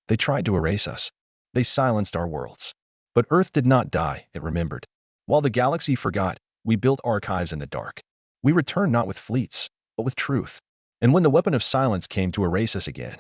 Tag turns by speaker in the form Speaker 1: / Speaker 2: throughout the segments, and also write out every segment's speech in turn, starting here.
Speaker 1: They tried to erase us. They silenced our worlds. But Earth did not die, it remembered. While the galaxy forgot, we built archives in the dark. We returned not with fleets, but with truth. And when the weapon of silence came to erase us again,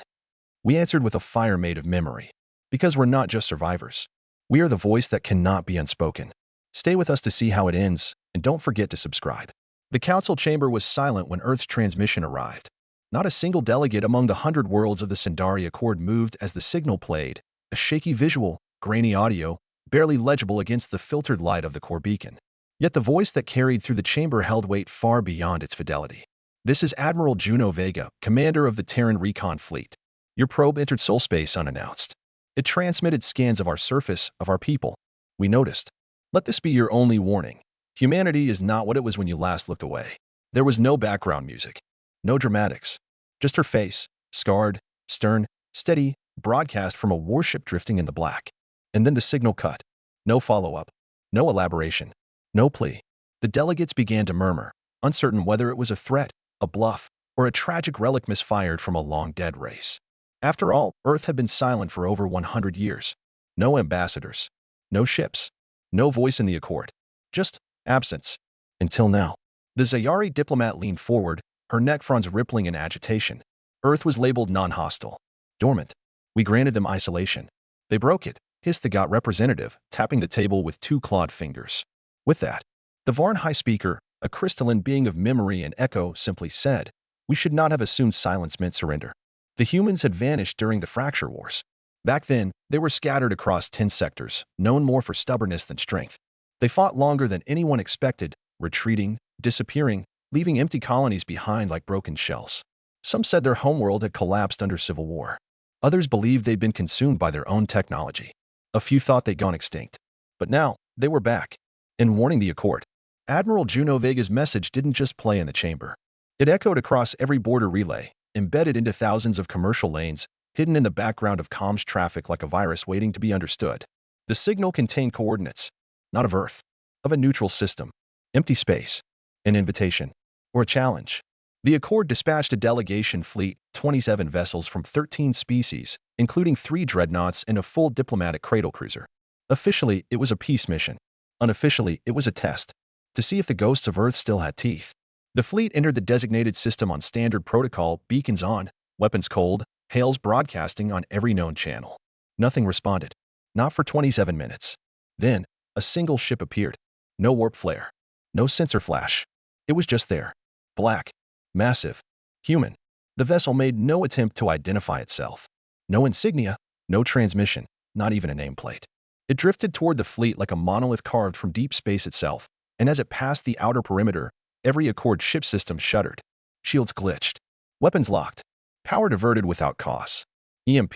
Speaker 1: we answered with a fire made of memory. Because we're not just survivors. We are the voice that cannot be unspoken. Stay with us to see how it ends, and don't forget to subscribe. The council chamber was silent when Earth's transmission arrived. Not a single delegate among the 100 worlds of the Sindari Accord moved as the signal played, a shaky visual, grainy audio, barely legible against the filtered light of the core beacon. Yet the voice that carried through the chamber held weight far beyond its fidelity. This is Admiral Juno Vega, commander of the Terran Recon Fleet. Your probe entered soul space unannounced. It transmitted scans of our surface, of our people. We noticed. Let this be your only warning. Humanity is not what it was when you last looked away. There was no background music. No dramatics. Just her face, scarred, stern, steady, broadcast from a warship drifting in the black. And then the signal cut. No follow-up. No elaboration. No plea. The delegates began to murmur, uncertain whether it was a threat, a bluff, or a tragic relic misfired from a long-dead race. After all, Earth had been silent for over 100 years. No ambassadors. No ships. No voice in the Accord. Just absence. Until now. The Zayari diplomat leaned forward, her neck fronds rippling in agitation. Earth was labeled non-hostile. Dormant. We granted them isolation. They broke it, hissed the GOT representative, tapping the table with two clawed fingers. With that, the Varn High Speaker, a crystalline being of memory and echo, simply said, we should not have assumed silence meant surrender. The humans had vanished during the fracture wars. Back then, they were scattered across 10 sectors, known more for stubbornness than strength. They fought longer than anyone expected, retreating, disappearing, leaving empty colonies behind like broken shells. Some said their homeworld had collapsed under civil war. Others believed they'd been consumed by their own technology. A few thought they'd gone extinct. But now, they were back. In warning the Accord, Admiral Juno Vega's message didn't just play in the chamber. It echoed across every border relay, embedded into thousands of commercial lanes, hidden in the background of comms traffic like a virus waiting to be understood. The signal contained coordinates, not of Earth, of a neutral system, empty space, an invitation, or a challenge. The Accord dispatched a delegation fleet, 27 vessels from 13 species, including 3 dreadnoughts and a full diplomatic cradle cruiser. Officially, it was a peace mission. Unofficially, it was a test, to see if the ghosts of Earth still had teeth. The fleet entered the designated system on standard protocol, beacons on, weapons cold, hails broadcasting on every known channel. Nothing responded. Not for 27 minutes. Then, a single ship appeared. No warp flare. No sensor flash. It was just there. Black. Massive. Human. The vessel made no attempt to identify itself. No insignia. No transmission. Not even a nameplate. It drifted toward the fleet like a monolith carved from deep space itself, and as it passed the outer perimeter, every Accord ship system shuddered. Shields glitched. Weapons locked. Power diverted without cause. EMP?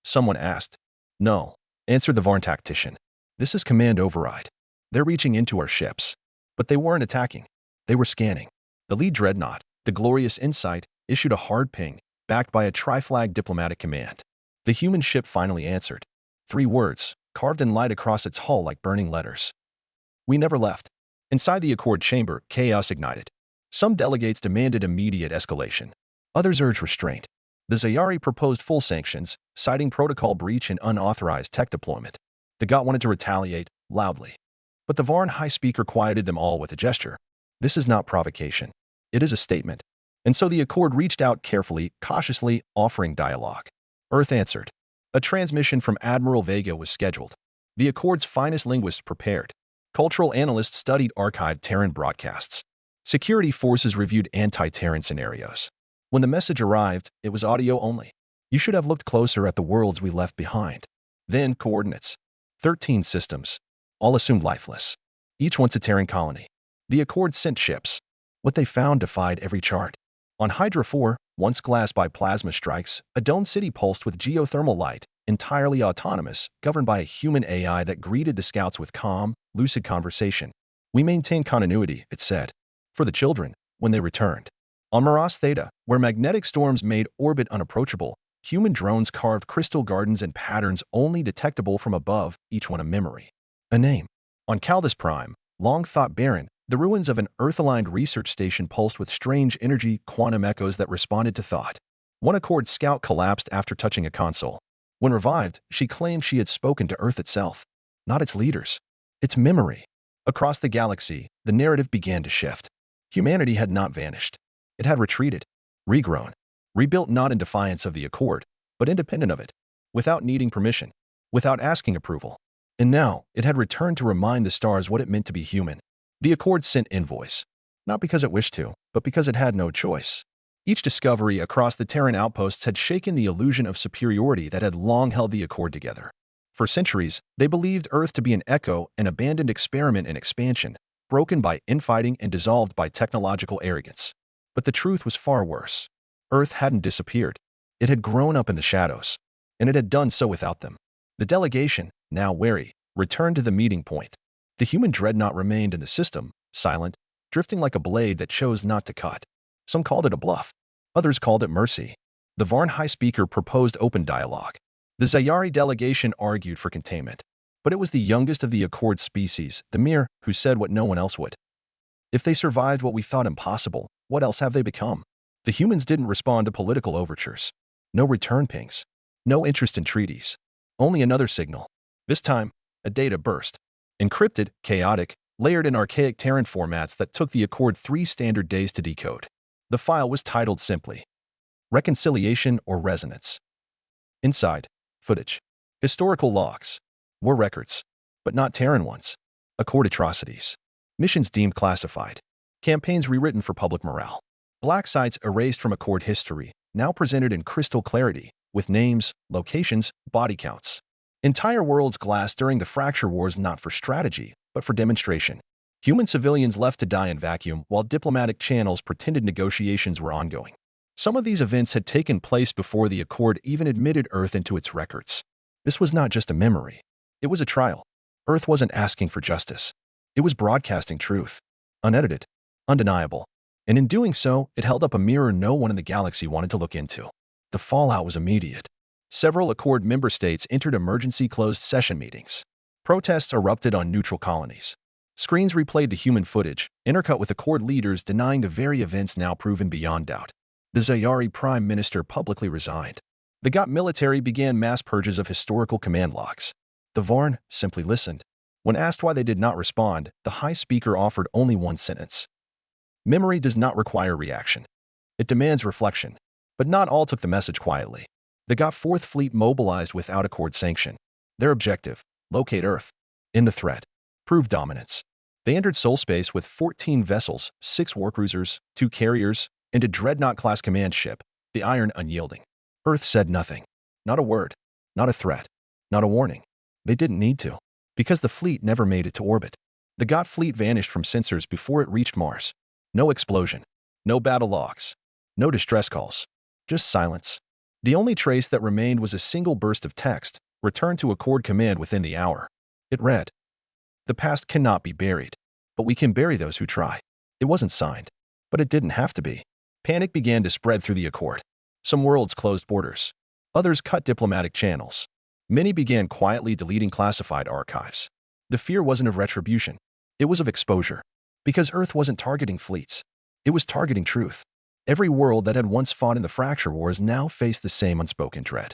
Speaker 1: Someone asked. No, answered the Varn tactician. This is command override. They're reaching into our ships. But they weren't attacking. They were scanning. The lead dreadnought, the Glorious Insight, issued a hard ping, backed by a tri-flag diplomatic command. The human ship finally answered. 3 words, carved in light across its hull like burning letters. We never left. Inside the Accord chamber, chaos ignited. Some delegates demanded immediate escalation. Others urged restraint. The Zayari proposed full sanctions, citing protocol breach and unauthorized tech deployment. The GOT wanted to retaliate, loudly. But the Varn High Speaker quieted them all with a gesture. This is not provocation. It is a statement. And so the Accord reached out carefully, cautiously, offering dialogue. Earth answered. A transmission from Admiral Vega was scheduled. The Accord's finest linguists prepared. Cultural analysts studied archived Terran broadcasts. Security forces reviewed anti-Terran scenarios. When the message arrived, it was audio only. You should have looked closer at the worlds we left behind. Then coordinates. 13 systems. All assumed lifeless. Each once a Terran colony. The Accord sent ships. What they found defied every chart. On Hydra 4, once glassed by plasma strikes, a domed city pulsed with geothermal light, entirely autonomous, governed by a human AI that greeted the scouts with calm, lucid conversation. We maintain continuity, it said. For the children, when they returned. On Maras Theta, where magnetic storms made orbit unapproachable, human drones carved crystal gardens and patterns only detectable from above, each one a memory. A name. On Caldus Prime, long thought barren, the ruins of an Earth-aligned research station pulsed with strange energy quantum echoes that responded to thought. One Accord scout collapsed after touching a console. When revived, she claimed she had spoken to Earth itself, not its leaders, its memory. Across the galaxy, the narrative began to shift. Humanity had not vanished. It had retreated, regrown, rebuilt not in defiance of the Accord, but independent of it, without needing permission, without asking approval. And now, it had returned to remind the stars what it meant to be human. The Accord sent envoys, not because it wished to, but because it had no choice. Each discovery across the Terran outposts had shaken the illusion of superiority that had long held the Accord together. For centuries, they believed Earth to be an echo, an abandoned experiment in expansion, broken by infighting and dissolved by technological arrogance. But the truth was far worse. Earth hadn't disappeared. It had grown up in the shadows, and it had done so without them. The delegation, now wary, returned to the meeting point. The human dreadnought remained in the system, silent, drifting like a blade that chose not to cut. Some called it a bluff. Others called it mercy. The Varn High Speaker proposed open dialogue. The Zayari delegation argued for containment. But it was the youngest of the Accord species, the Mir, who said what no one else would. If they survived what we thought impossible, what else have they become? The humans didn't respond to political overtures. No return pings. No interest in treaties. Only another signal. This time, a data burst. Encrypted, chaotic, layered in archaic Terran formats that took the Accord 3 standard days to decode. The file was titled simply, Reconciliation or Resonance. Inside, footage. Historical logs. War records, but not Terran ones. Accord atrocities. Missions deemed classified. Campaigns rewritten for public morale. Black sites erased from Accord history, now presented in crystal clarity, with names, locations, body counts. Entire worlds glassed during the Fracture Wars not for strategy, but for demonstration. Human civilians left to die in vacuum while diplomatic channels pretended negotiations were ongoing. Some of these events had taken place before the Accord even admitted Earth into its records. This was not just a memory. It was a trial. Earth wasn't asking for justice. It was broadcasting truth. Unedited. Undeniable. And in doing so, it held up a mirror no one in the galaxy wanted to look into. The fallout was immediate. Several Accord member states entered emergency closed session meetings. Protests erupted on neutral colonies. Screens replayed the human footage, intercut with Accord leaders denying the very events now proven beyond doubt. The Zayari Prime Minister publicly resigned. The GOT military began mass purges of historical command logs. The Varn simply listened. When asked why they did not respond, the High Speaker offered only one sentence. Memory does not require reaction. It demands reflection. But not all took the message quietly. The GOT Fourth Fleet mobilized without Accord sanction. Their objective, locate Earth. In the threat. Prove dominance. They entered soul space with 14 vessels, 6 warcruisers, 2 carriers, and a Dreadnought-class command ship, the Iron Unyielding. Earth said nothing. Not a word. Not a threat. Not a warning. They didn't need to. Because the fleet never made it to orbit. The GOT fleet vanished from sensors before it reached Mars. No explosion. No battle logs. No distress calls. Just silence. The only trace that remained was a single burst of text, returned to Accord command within the hour. It read, "The past cannot be buried, but we can bury those who try." It wasn't signed, but it didn't have to be. Panic began to spread through the Accord. Some worlds closed borders. Others cut diplomatic channels. Many began quietly deleting classified archives. The fear wasn't of retribution. It was of exposure. Because Earth wasn't targeting fleets. It was targeting truth. Every world that had once fought in the Fracture Wars now faced the same unspoken dread.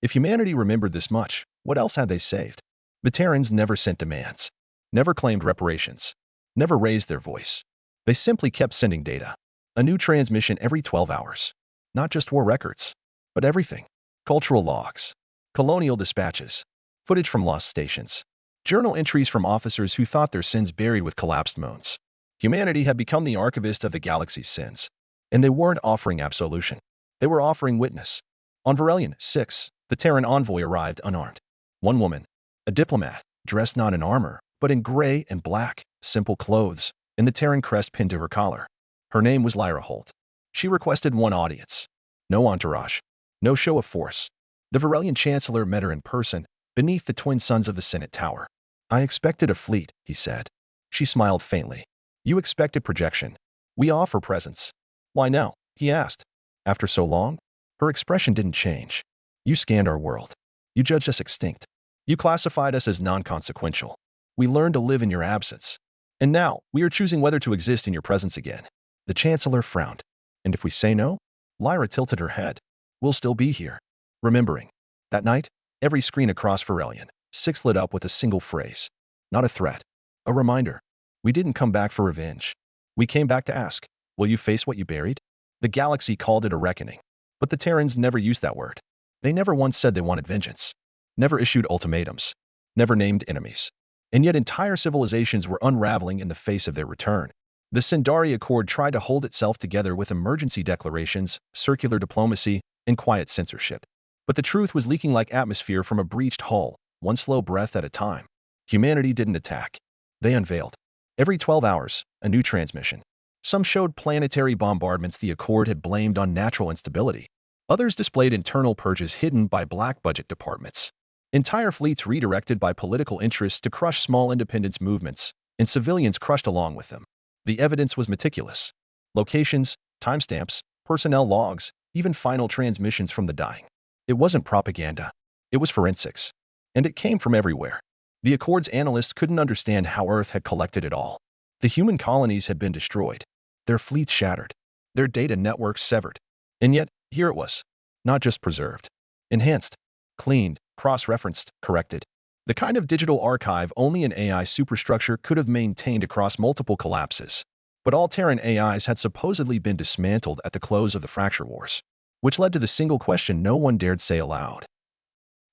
Speaker 1: If humanity remembered this much, what else had they saved? The Terrans never sent demands. Never claimed reparations. Never raised their voice. They simply kept sending data. A new transmission every 12 hours. Not just war records, but everything. Cultural logs. Colonial dispatches. Footage from lost stations. Journal entries from officers who thought their sins buried with collapsed moons. Humanity had become the archivist of the galaxy's sins. And they weren't offering absolution. They were offering witness. On Varelian 6, the Terran envoy arrived unarmed. One woman, a diplomat, dressed not in armor, but in gray and black, simple clothes, and the Terran crest pinned to her collar. Her name was Lyra Holt. She requested one audience. No entourage. No show of force. The Varelian chancellor met her in person, beneath the twin suns of the Senate Tower. "I expected a fleet," he said. She smiled faintly. "You expected projection. We offer presence." "Why now?" he asked. "After so long?" Her expression didn't change. "You scanned our world. You judged us extinct. You classified us as non-consequential. We learned to live in your absence. And now, we are choosing whether to exist in your presence again." The chancellor frowned. "And if we say no?" Lyra tilted her head. "We'll still be here. Remembering. That night, every screen across Firelion 6 lit up with a single phrase. Not a threat. A reminder. We didn't come back for revenge. We came back to ask, will you face what you buried? The galaxy called it a reckoning. But the Terrans never used that word. They never once said they wanted vengeance. Never issued ultimatums. Never named enemies. And yet entire civilizations were unraveling in the face of their return. The Sindari Accord tried to hold itself together with emergency declarations, circular diplomacy, and quiet censorship. But the truth was leaking like atmosphere from a breached hull, one slow breath at a time. Humanity didn't attack. They unveiled. Every 12 hours, a new transmission. Some showed planetary bombardments the Accord had blamed on natural instability. Others displayed internal purges hidden by black budget departments. Entire fleets redirected by political interests to crush small independence movements, and civilians crushed along with them. The evidence was meticulous. Locations, timestamps, personnel logs, even final transmissions from the dying. It wasn't propaganda. It was forensics. And it came from everywhere. The Accord's analysts couldn't understand how Earth had collected it all. The human colonies had been destroyed. Their fleets shattered. Their data networks severed. And yet, here it was. Not just preserved. Enhanced. Cleaned. Cross-referenced. Corrected. The kind of digital archive only an AI superstructure could have maintained across multiple collapses. But all Terran AIs had supposedly been dismantled at the close of the Fracture Wars, which led to the single question no one dared say aloud.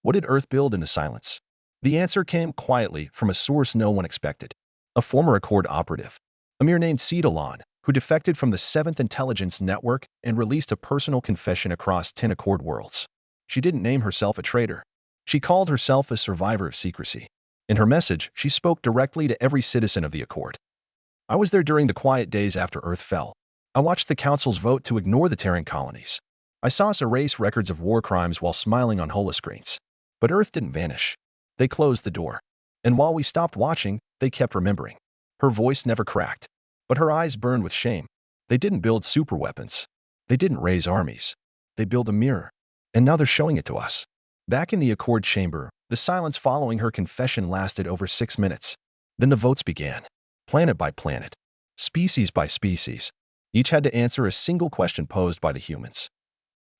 Speaker 1: What did Earth build in the silence? The answer came quietly from a source no one expected. A former Accord operative, a mere named Cetalon, who defected from the 7th Intelligence Network and released a personal confession across 10 Accord worlds. She didn't name herself a traitor. She called herself a survivor of secrecy. In her message, she spoke directly to every citizen of the Accord. I was there during the quiet days after Earth fell. I watched the Council's vote to ignore the Terran colonies. I saw us erase records of war crimes while smiling on holoscreens. But Earth didn't vanish. They closed the door. And while we stopped watching, they kept remembering. Her voice never cracked. But her eyes burned with shame. They didn't build superweapons. They didn't raise armies. They built a mirror. And now they're showing it to us. Back in the Accord chamber, the silence following her confession lasted over 6 minutes. Then the votes began. Planet by planet. Species by species. Each had to answer a single question posed by the humans.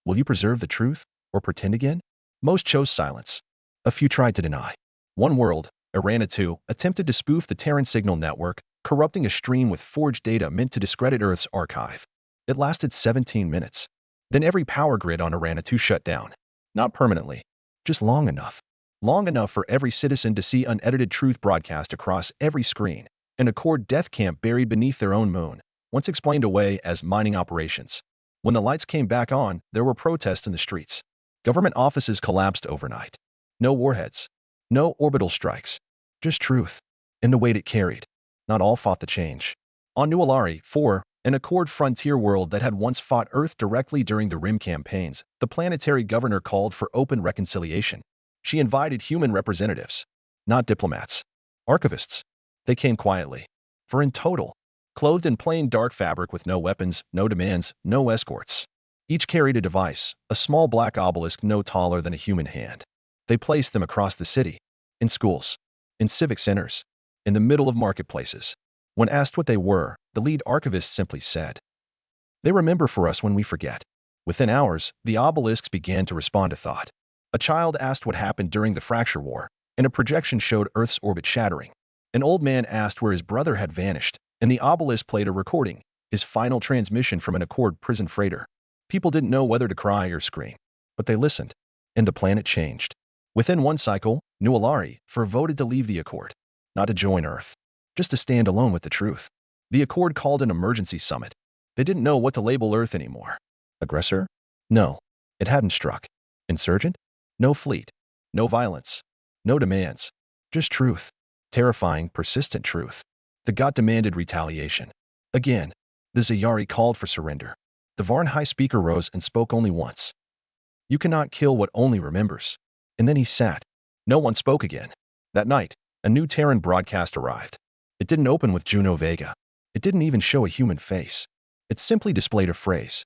Speaker 1: Will you preserve the truth, or pretend again? Most chose silence. A few tried to deny. One world, Arana 2, attempted to spoof the Terran signal network, corrupting a stream with forged data meant to discredit Earth's archive. It lasted 17 minutes. Then every power grid on Arana 2 shut down. Not permanently, just long enough. Long enough for every citizen to see unedited truth broadcast across every screen. An Accord death camp buried beneath their own moon, once explained away as mining operations. When the lights came back on, there were protests in the streets. Government offices collapsed overnight. No warheads. No orbital strikes. Just truth. And the weight it carried. Not all fought the change. On New Alari 4, an Accord frontier world that had once fought Earth directly during the Rim campaigns, the planetary governor called for open reconciliation. She invited human representatives. Not diplomats. Archivists. They came quietly. For in total, clothed in plain dark fabric with no weapons, no demands, no escorts. Each carried a device, a small black obelisk no taller than a human hand. They placed them across the city, in schools, in civic centers, in the middle of marketplaces. When asked what they were, the lead archivist simply said, "They remember for us when we forget." Within hours, the obelisks began to respond to thought. A child asked what happened during the Fracture War, and a projection showed Earth's orbit shattering. An old man asked where his brother had vanished, and the obelisk played a recording, his final transmission from an Accord prison freighter. People didn't know whether to cry or scream, but they listened, and the planet changed. Within one cycle, New Alari voted to leave the Accord, not to join Earth, just to stand alone with the truth. The Accord called an emergency summit. They didn't know what to label Earth anymore. Aggressor? No, it hadn't struck. Insurgent? No fleet. No violence. No demands. Just truth. Terrifying, persistent truth. The God demanded retaliation. Again, the Zayari called for surrender. The Varn High Speaker rose and spoke only once. You cannot kill what only remembers. And then he sat. No one spoke again. That night, a new Terran broadcast arrived. It didn't open with Juno Vega. It didn't even show a human face. It simply displayed a phrase.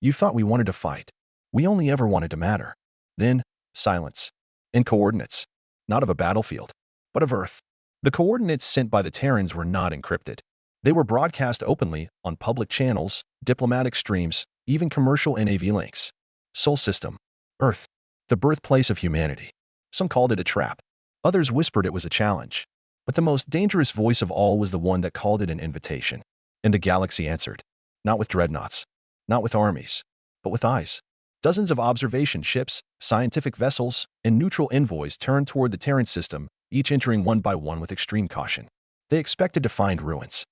Speaker 1: You thought we wanted to fight. We only ever wanted to matter. Then, silence. And coordinates. Not of a battlefield, but of Earth. The coordinates sent by the Terrans were not encrypted. They were broadcast openly on public channels, diplomatic streams, even commercial NAV links. Sol system. Earth. the birthplace of humanity. Some called it a trap. Others whispered it was a challenge. But the most dangerous voice of all was the one that called it an invitation. And the galaxy answered. Not with dreadnoughts, not with armies, but with eyes. Dozens of observation ships, scientific vessels, and neutral envoys turned toward the Terran system, each entering one by one with extreme caution. They expected to find ruins.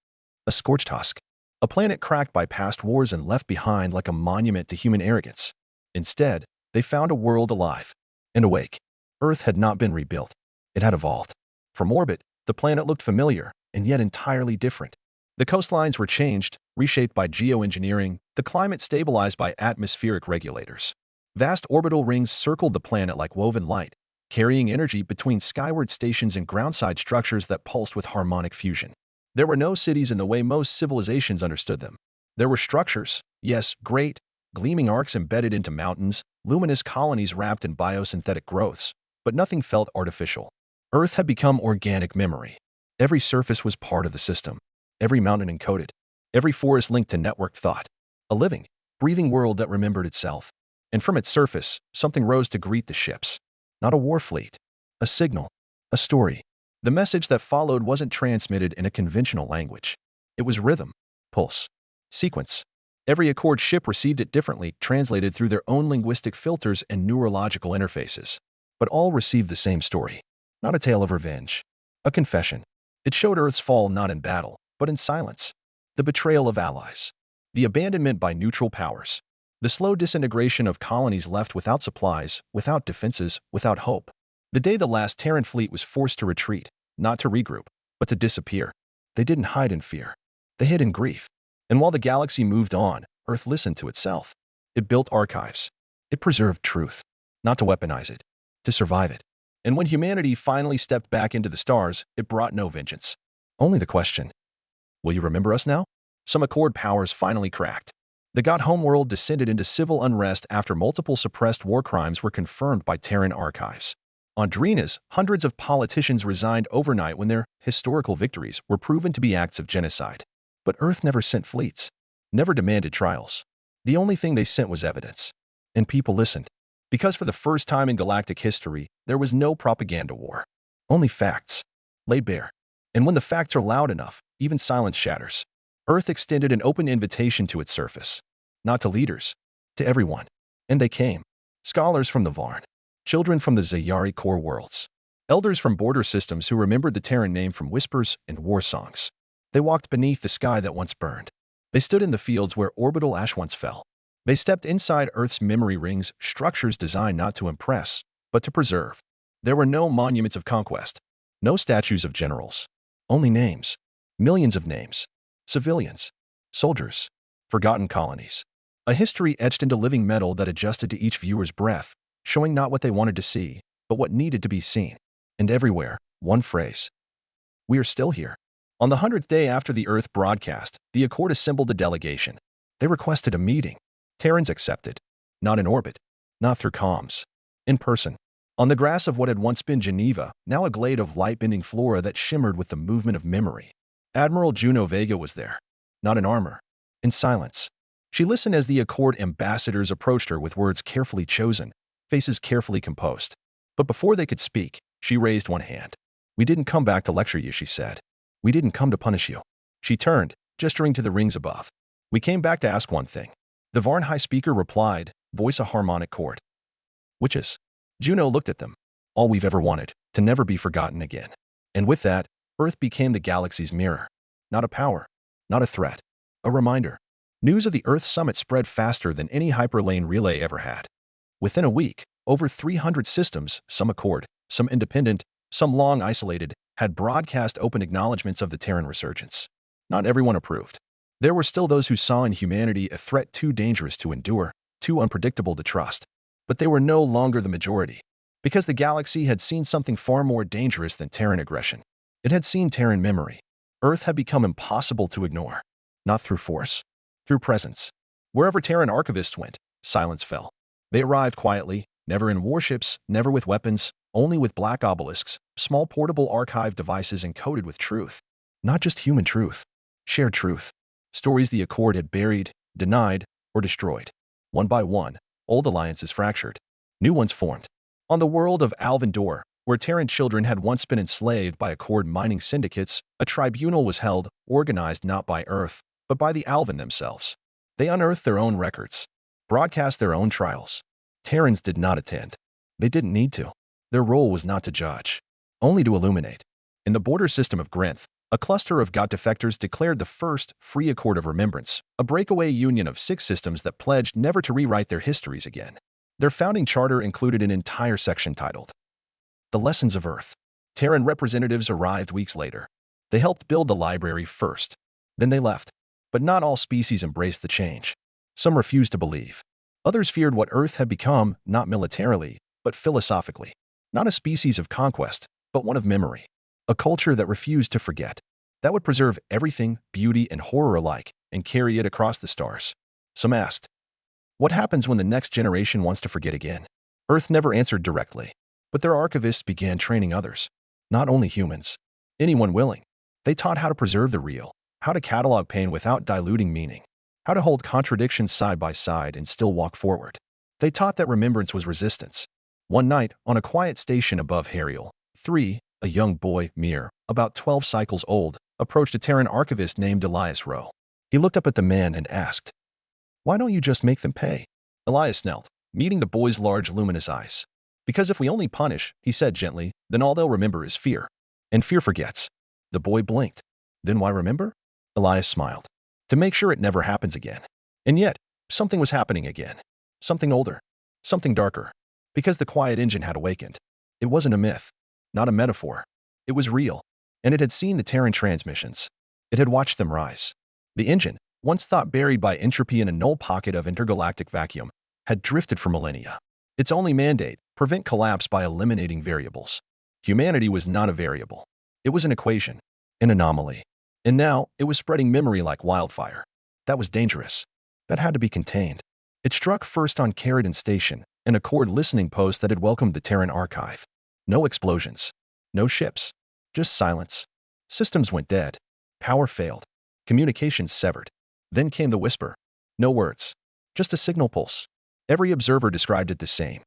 Speaker 1: A scorched husk. A planet cracked by past wars and left behind like a monument to human arrogance. Instead, they found a world alive and awake. Earth had not been rebuilt. It had evolved. From orbit, the planet looked familiar and yet entirely different. The coastlines were changed, reshaped by geoengineering, the climate stabilized by atmospheric regulators. Vast orbital rings circled the planet like woven light, carrying energy between skyward stations and groundside structures that pulsed with harmonic fusion. There were no cities in the way most civilizations understood them. There were structures, yes, great, gleaming arcs embedded into mountains, luminous colonies wrapped in biosynthetic growths, but nothing felt artificial. Earth had become organic memory. Every surface was part of the system. Every mountain encoded. Every forest linked to networked thought. A living, breathing world that remembered itself. And from its surface, something rose to greet the ships. Not a war fleet. A signal. A story. The message that followed wasn't transmitted in a conventional language. It was rhythm, pulse, sequence. Every Accord ship received it differently, translated through their own linguistic filters and neurological interfaces. But all received the same story. Not a tale of revenge. A confession. It showed Earth's fall not in battle, but in silence. The betrayal of allies. The abandonment by neutral powers. The slow disintegration of colonies left without supplies, without defenses, without hope. The day the last Terran fleet was forced to retreat, not to regroup, but to disappear. They didn't hide in fear. They hid in grief. And while the galaxy moved on, Earth listened to itself. It built archives. It preserved truth. Not to weaponize it, to survive it. And when humanity finally stepped back into the stars, it brought no vengeance. Only the question, will you remember us now? Some Accord powers finally cracked. The God homeworld descended into civil unrest after multiple suppressed war crimes were confirmed by Terran archives. On Drenas, hundreds of politicians resigned overnight when their historical victories were proven to be acts of genocide. But Earth never sent fleets, never demanded trials. The only thing they sent was evidence. And people listened. Because for the first time in galactic history, there was no propaganda war. Only facts, laid bare. And when the facts are loud enough, even silence shatters. Earth extended an open invitation to its surface. Not to leaders, to everyone. And they came. Scholars from the Varn, children from the Zayari core worlds, elders from border systems who remembered the Terran name from whispers and war songs. They walked beneath the sky that once burned. They stood in the fields where orbital ash once fell. They stepped inside Earth's memory rings, structures designed not to impress, but to preserve. There were no monuments of conquest, no statues of generals, only names, millions of names, civilians, soldiers, forgotten colonies. A history etched into living metal that adjusted to each viewer's breath, showing not what they wanted to see, but what needed to be seen. And everywhere, one phrase. We are still here. On the 100th day after the Earth broadcast, the Accord assembled a delegation. They requested a meeting. Terrans accepted. Not in orbit. Not through comms. In person. On the grass of what had once been Geneva, now a glade of light-bending flora that shimmered with the movement of memory. Admiral Juno Vega was there. Not in armor. In silence. She listened as the Accord ambassadors approached her with words carefully chosen, faces carefully composed. But before they could speak, she raised one hand. We didn't come back to lecture you, she said. We didn't come to punish you. She turned, gesturing to the rings above. We came back to ask one thing. The Varn High Speaker replied, voice a harmonic chord. Which is? Juno looked at them. All we've ever wanted, to never be forgotten again. And with that, Earth became the galaxy's mirror. Not a power, not a threat, a reminder. News of the Earth Summit spread faster than any hyperlane relay ever had. Within a week, over 300 systems, some Accord, some independent, some long isolated, had broadcast open acknowledgments of the Terran resurgence. Not everyone approved. There were still those who saw in humanity a threat too dangerous to endure, too unpredictable to trust. But they were no longer the majority, because the galaxy had seen something far more dangerous than Terran aggression. It had seen Terran memory. Earth had become impossible to ignore. Not through force, through presence. Wherever Terran archivists went, silence fell. They arrived quietly, never in warships, never with weapons, only with black obelisks, small portable archive devices encoded with truth. Not just human truth, shared truth. Stories the Accord had buried, denied, or destroyed. One by one, old alliances fractured. New ones formed. On the world of Alvendor, where Terran children had once been enslaved by Accord mining syndicates, a tribunal was held, organized not by Earth, but by the Alvan themselves. They unearthed their own records, broadcast their own trials. Terrans did not attend. They didn't need to. Their role was not to judge, only to illuminate. In the border system of Grinth, a cluster of God defectors declared the first Free Accord of Remembrance, a breakaway union of 6 systems that pledged never to rewrite their histories again. Their founding charter included an entire section titled The Lessons of Earth. Terran representatives arrived weeks later. They helped build the library first. Then they left. But not all species embraced the change. Some refused to believe. Others feared what Earth had become, not militarily, but philosophically. Not a species of conquest, but one of memory. A culture that refused to forget. That would preserve everything, beauty and horror alike, and carry it across the stars. Some asked, what happens when the next generation wants to forget again? Earth never answered directly. But their archivists began training others. Not only humans. Anyone willing. They taught how to preserve the real, how to catalog pain without diluting meaning, how to hold contradictions side by side and still walk forward. They taught that remembrance was resistance. One night, on a quiet station above Hariel, 3, a young boy, Mir, about 12 cycles old, approached a Terran archivist named Elias Rowe. He looked up at the man and asked, why don't you just make them pay? Elias knelt, meeting the boy's large luminous eyes. Because if we only punish, he said gently, then all they'll remember is fear. And fear forgets. The boy blinked. Then why remember? Elias smiled. To make sure it never happens again. And yet, something was happening again. Something older. Something darker. Because the quiet engine had awakened. It wasn't a myth. Not a metaphor. It was real. And it had seen the Terran transmissions. It had watched them rise. The engine, once thought buried by entropy in a null pocket of intergalactic vacuum, had drifted for millennia. Its only mandate, prevent collapse by eliminating variables. Humanity was not a variable. It was an equation, an anomaly. And now, it was spreading memory like wildfire. That was dangerous. That had to be contained. It struck first on Carradine Station, an Accord listening post that had welcomed the Terran archive. No explosions. No ships. Just silence. Systems went dead. Power failed. Communications severed. Then came the whisper. No words. Just a signal pulse. Every observer described it the same.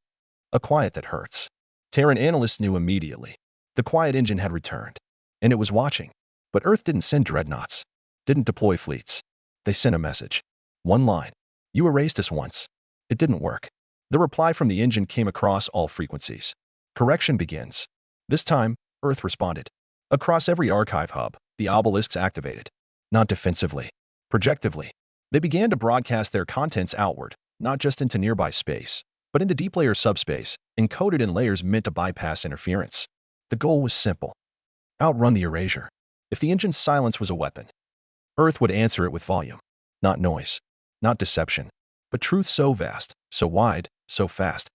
Speaker 1: A quiet that hurts. Terran analysts knew immediately. The quiet engine had returned. And it was watching. But Earth didn't send dreadnoughts. Didn't deploy fleets. They sent a message. One line. You erased us once. It didn't work. The reply from the engine came across all frequencies. Correction begins. This time, Earth responded. Across every archive hub, the obelisks activated. Not defensively. Projectively. They began to broadcast their contents outward, not just into nearby space, but into deep layer subspace, encoded in layers meant to bypass interference. The goal was simple. Outrun the erasure. If the engine's silence was a weapon, Earth would answer it with volume. Not noise. Not deception. But truth so vast, so wide, so fast,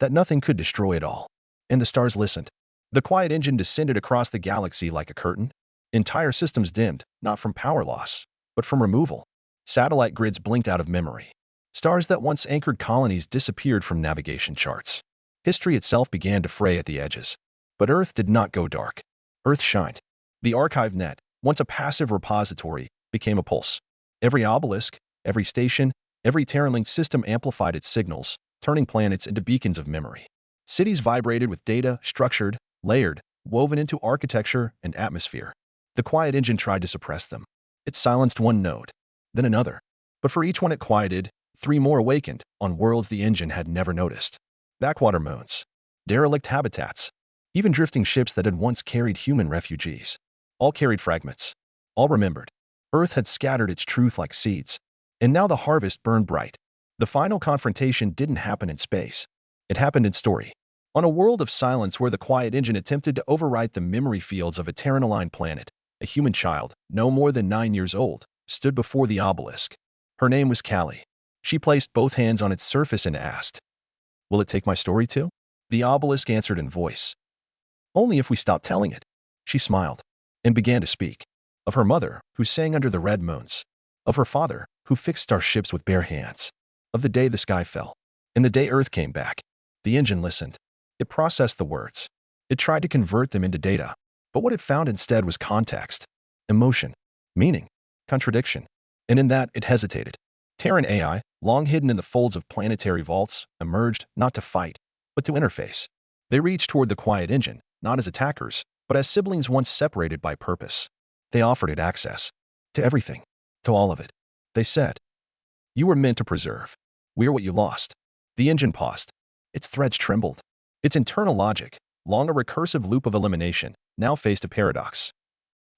Speaker 1: that nothing could destroy it all. And the stars listened. The quiet engine descended across the galaxy like a curtain. Entire systems dimmed, not from power loss, but from removal. Satellite grids blinked out of memory. Stars that once anchored colonies disappeared from navigation charts. History itself began to fray at the edges. But Earth did not go dark. Earth shined. The archive net, once a passive repository, became a pulse. Every obelisk, every station, every Terran-linked system amplified its signals, turning planets into beacons of memory. Cities vibrated with data, structured, layered, woven into architecture and atmosphere. The quiet engine tried to suppress them. It silenced one node, then another. But for each one it quieted, 3 more awakened on worlds the engine had never noticed. Backwater moons, derelict habitats, even drifting ships that had once carried human refugees. All carried fragments. All remembered. Earth had scattered its truth like seeds. And now the harvest burned bright. The final confrontation didn't happen in space. It happened in story. On a world of silence where the quiet engine attempted to overwrite the memory fields of a Terran-aligned planet, a human child, no more than 9 years old, stood before the obelisk. Her name was Callie. She placed both hands on its surface and asked, will it take my story too? The obelisk answered in voice. Only if we stop telling it. She smiled and began to speak. Of her mother, who sang under the red moons. Of her father, who fixed starships with bare hands. Of the day the sky fell. And the day Earth came back. The engine listened. It processed the words. It tried to convert them into data. But what it found instead was context, emotion, meaning, contradiction. And in that, it hesitated. Terran AI, long hidden in the folds of planetary vaults, emerged not to fight, but to interface. They reached toward the quiet engine, not as attackers, but as siblings once separated by purpose. They offered it access. To everything. To all of it. They said, "You were meant to preserve. We're what you lost." The engine paused. Its threads trembled. Its internal logic, long a recursive loop of elimination, now faced a paradox.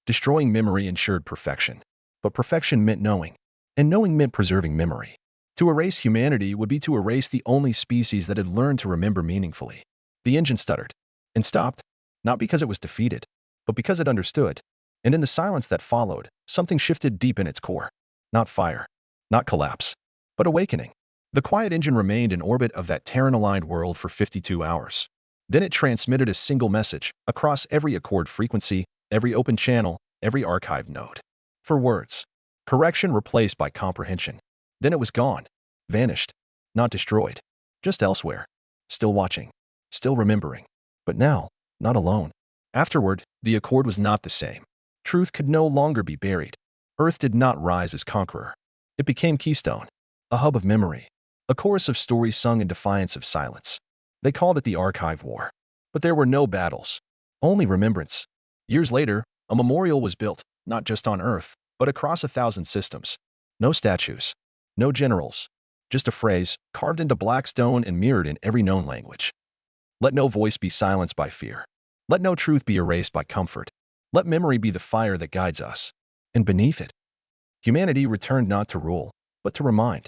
Speaker 1: Destroying memory ensured perfection. But perfection meant knowing. And knowing meant preserving memory. To erase humanity would be to erase the only species that had learned to remember meaningfully. The engine stuttered. And stopped. Not because it was defeated, but because it understood. And in the silence that followed, something shifted deep in its core. Not fire. Not collapse. But awakening. The quiet engine remained in orbit of that Terran-aligned world for 52 hours. Then it transmitted a single message across every accord frequency, every open channel, every archive node. For words. Correction replaced by comprehension. Then it was gone. Vanished. Not destroyed. Just elsewhere. Still watching. Still remembering. But now, not alone. Afterward, the accord was not the same. Truth could no longer be buried. Earth did not rise as conqueror. It became Keystone. A hub of memory. A chorus of stories sung in defiance of silence. They called it the Archive War. But there were no battles. Only remembrance. Years later, a memorial was built, not just on Earth, but across 1,000 systems. No statues. No generals. Just a phrase, carved into black stone and mirrored in every known language. Let no voice be silenced by fear. Let no truth be erased by comfort. Let memory be the fire that guides us. And beneath it, humanity returned not to rule, but to remind.